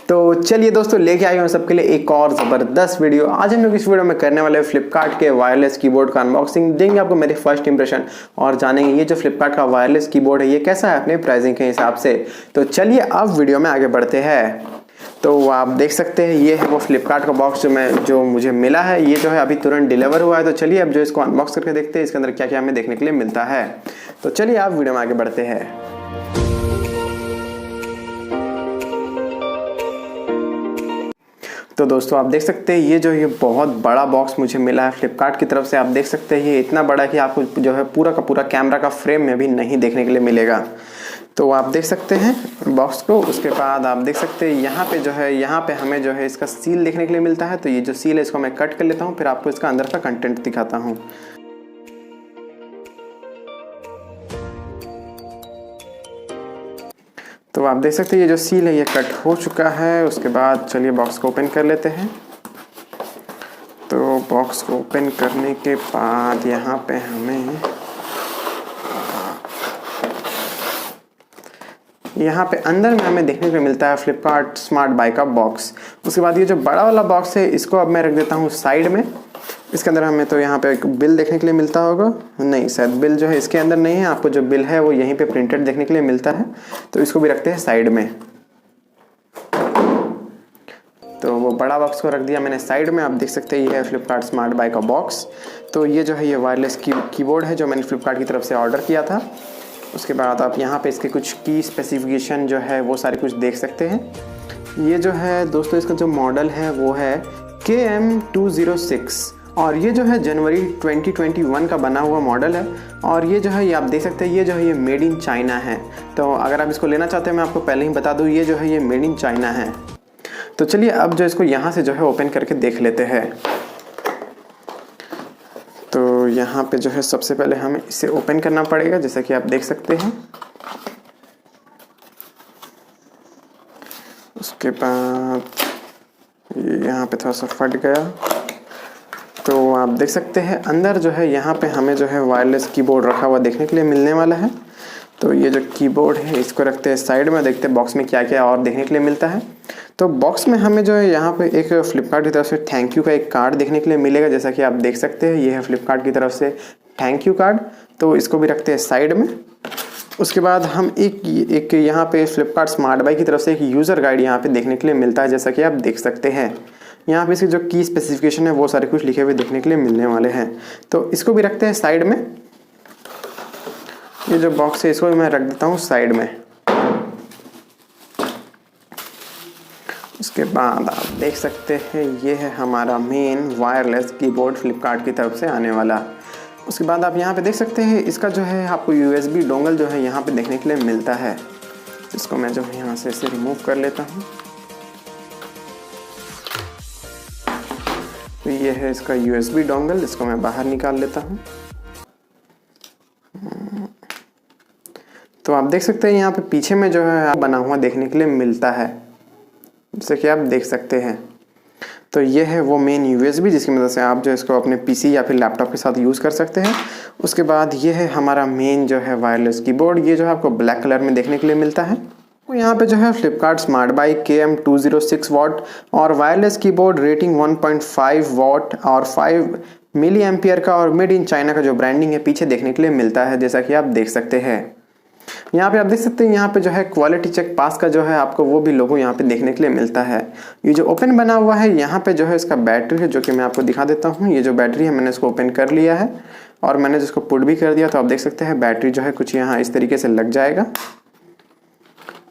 तो चलिए दोस्तों, लेके आए हूँ सबके लिए एक और ज़बरदस्त वीडियो। आज हम लोग इस वीडियो में करने वाले फ्लिपकार्ट के वायरलेस कीबोर्ड का अनबॉक्सिंग देंगे, आपको मेरे फर्स्ट इंप्रेशन और जानेंगे ये जो फ्लिपकार्ट का वायरलेस कीबोर्ड है ये कैसा है अपने प्राइसिंग के हिसाब से। तो चलिए अब वीडियो में आगे बढ़ते हैं। तो आप देख सकते हैं ये है वो फ्लिपकार्ट का बॉक्स जो मुझे मिला है। ये जो है अभी तुरंत डिलीवर हुआ है। तो चलिए अब जो इसको अनबॉक्स करके देखते हैं इसके अंदर क्या क्या हमें देखने के लिए मिलता है। तो चलिए आप वीडियो में आगे बढ़ते हैं। तो दोस्तों आप देख सकते हैं ये बहुत बड़ा बॉक्स मुझे मिला है फ्लिपकार्ट की तरफ से। आप देख सकते हैं ये इतना बड़ा कि आपको जो है पूरा का पूरा कैमरा का फ्रेम में भी नहीं देखने के लिए मिलेगा। तो आप देख सकते हैं बॉक्स को। उसके बाद आप देख सकते हैं यहाँ पे जो है यहाँ पे हमें जो है इसका सील देखने के लिए मिलता है। तो ये जो सील है इसको मैं कट कर लेता हूँ, फिर आपको इसका अंदर का कंटेंट दिखाता हूँ। तो आप देख सकते हैं ये जो सील है ये कट हो चुका है। उसके बाद चलिए बॉक्स को ओपन कर लेते हैं। तो बॉक्स को ओपन करने के बाद यहाँ पे अंदर में हमें देखने को मिलता है फ्लिपकार्ट स्मार्ट बाय का बॉक्स। उसके बाद ये जो बड़ा वाला बॉक्स है इसको अब मैं रख देता हूँ साइड में। इसके अंदर हमें तो यहाँ पे एक बिल देखने के लिए मिलता होगा, नहीं शायद बिल जो है इसके अंदर नहीं है, आपको जो बिल है वो यहीं पे प्रिंटेड देखने के लिए मिलता है। तो इसको भी रखते हैं साइड में। तो वो बड़ा बॉक्स को रख दिया मैंने साइड में। आप देख सकते हैं ये है फ्लिपकार्ट स्मार्ट बाय का बॉक्स। तो ये जो है ये वायरलेस कीबोर्ड है जो मैंने फ्लिपकार्ट की तरफ से ऑर्डर किया था। उसके बाद आप यहाँ पे इसके कुछ की स्पेसिफिकेशन जो है वो सारे कुछ देख सकते हैं। ये जो है दोस्तों इसका जो मॉडल है वो है KM206 और ये जो है जनवरी 2021 का बना हुआ मॉडल है। और ये जो है ये आप देख सकते हैं ये जो है ये मेड इन चाइना है। तो अगर आप इसको लेना चाहते हैं मैं आपको पहले ही बता दूँ ये जो है ये मेड इन चाइना है। तो चलिए अब जो इसको यहाँ से जो है ओपन करके देख लेते हैं। तो यहाँ पे जो है सबसे पहले हमें इसे ओपन करना पड़ेगा, जैसा कि आप देख सकते हैं। उसके बाद ये यहाँ पे थोड़ा सा फट गया। तो आप देख सकते हैं अंदर जो है यहाँ पे हमें जो है वायरलेस कीबोर्ड रखा हुआ देखने के लिए मिलने वाला है। तो ये जो कीबोर्ड है इसको रखते हैं साइड में, देखते हैं बॉक्स में क्या क्या और देखने के लिए मिलता है। तो बॉक्स में हमें जो है यहाँ पे एक फ्लिपकार्ट की तरफ से थैंक यू का एक कार्ड देखने के लिए मिलेगा, जैसा कि आप देख सकते हैं ये है फ्लिपकार्ट की तरफ से थैंक यू कार्ड। तो इसको भी रखते हैं साइड में। उसके बाद हम एक यहाँ पे फ्लिपकार्ट स्मार्ट बाय की तरफ से एक यूज़र गाइड यहाँ पे देखने के लिए मिलता है, जैसा कि आप देख सकते हैं। यहाँ पे इसकी जो की स्पेसिफिकेशन है वो सारे कुछ लिखे हुए देखने के लिए मिलने वाले हैं। तो इसको भी रखते हैं साइड में। ये जो बॉक्स है इसको भी मैं रख देता हूँ साइड में। उसके बाद आप देख सकते हैं ये है हमारा मेन वायरलेस कीबोर्ड फ्लिपकार्ट की तरफ से आने वाला। उसके बाद आप यहाँ पे देख सकते हैं इसका जो है आपको USB डोंगल जो है यहाँ पे देखने के लिए मिलता है। इसको मैं जो यहाँ से इसे रिमूव कर लेता हूँ। तो ये है इसका USB डोंगल, इसको मैं बाहर निकाल लेता हूँ। तो आप देख सकते हैं यहाँ पे पीछे में जो है बना हुआ देखने के लिए मिलता है, जैसे कि आप देख सकते हैं। तो ये है वो मेन USB जिसकी मदद से आप जो इसको अपने PC या फिर लैपटॉप के साथ यूज़ कर सकते हैं। उसके बाद ये है हमारा मेन जो है वायरलेस कीबोर्ड। ये जो है आपको ब्लैक कलर में देखने के लिए मिलता है। तो यहाँ पे जो है Flipkart smart bye KM206 what और वायरलेस कीबोर्ड रेटिंग 1.5 वॉट और 5 मिली एम्पियर का और मेड इन चाइना का जो ब्रांडिंग है पीछे देखने के लिए मिलता है, जैसा कि आप देख सकते हैं। यहाँ पे आप देख सकते हैं यहाँ पे जो है क्वालिटी चेक पास का जो है आपको वो भी लोगो यहाँ पे देखने के लिए मिलता है। ये जो ओपन बना हुआ है यहाँ पे जो है इसका बैटरी है जो कि मैं आपको दिखा देता हूँ। ये जो बैटरी है मैंने इसको ओपन कर लिया है और मैंने जिसको पुट भी कर दिया। तो आप देख सकते हैं बैटरी जो है कुछ यहाँ इस तरीके से लग जाएगा।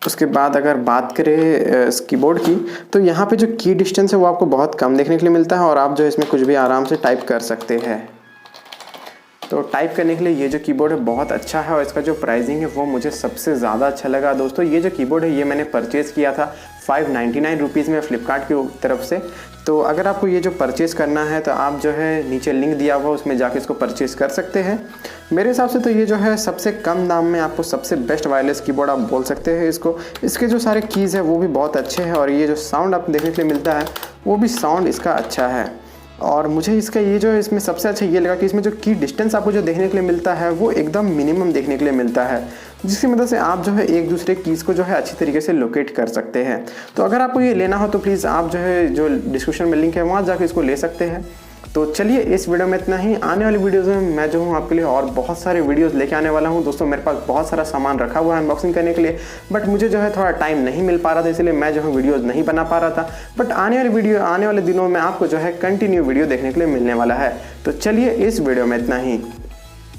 उसके बाद अगर बात करें इस कीबोर्ड की तो यहाँ पे जो की डिस्टेंस है वो आपको बहुत कम देखने के लिए मिलता है और आप जो इसमें कुछ भी आराम से टाइप कर सकते हैं। तो टाइप करने के लिए ये जो कीबोर्ड है बहुत अच्छा है और इसका जो प्राइसिंग है वो मुझे सबसे ज़्यादा अच्छा लगा। दोस्तों ये जो कीबोर्ड है ये मैंने परचेज़ किया था 599 रुपीज़ में फ्लिपकार्ट की तरफ से। तो अगर आपको ये जो परचेज़ करना है तो आप जो है नीचे लिंक दिया हुआ उसमें जाके इसको परचेज़ कर सकते हैं। मेरे हिसाब से तो ये जो है सबसे कम दाम में आपको सबसे बेस्ट वायरलेस कीबोर्ड आप बोल सकते हैं इसको। इसके जो सारे कीज़ है वो भी बहुत अच्छे हैं और ये जो साउंड आपको देखने के लिए मिलता है वो भी साउंड इसका अच्छा है। और मुझे इसका ये जो है इसमें सबसे अच्छा ये लगा कि इसमें जो की डिस्टेंस आपको जो देखने के लिए मिलता है वो एकदम मिनिमम देखने के लिए मिलता है, जिसकी मदद से आप जो है एक दूसरे कीज़ को जो है अच्छी तरीके से लोकेट कर सकते हैं। तो अगर आपको ये लेना हो तो प्लीज़ आप जो है जो डिस्क्रिप्शन में लिंक है वहाँ जाकर इसको ले सकते हैं। तो चलिए इस वीडियो में इतना ही। आने वाली वीडियोज़ में मैं जो हूँ आपके लिए और बहुत सारे वीडियोस लेके आने वाला हूँ। दोस्तों मेरे पास बहुत सारा सामान रखा हुआ है अनबॉक्सिंग करने के लिए, बट मुझे जो है थोड़ा टाइम नहीं मिल पा रहा था, इसलिए मैं जो है वीडियोस नहीं बना पा रहा था। बट आने वाले दिनों में आपको जो है कंटिन्यू वीडियो देखने के लिए मिलने वाला है। तो चलिए इस वीडियो में इतना ही।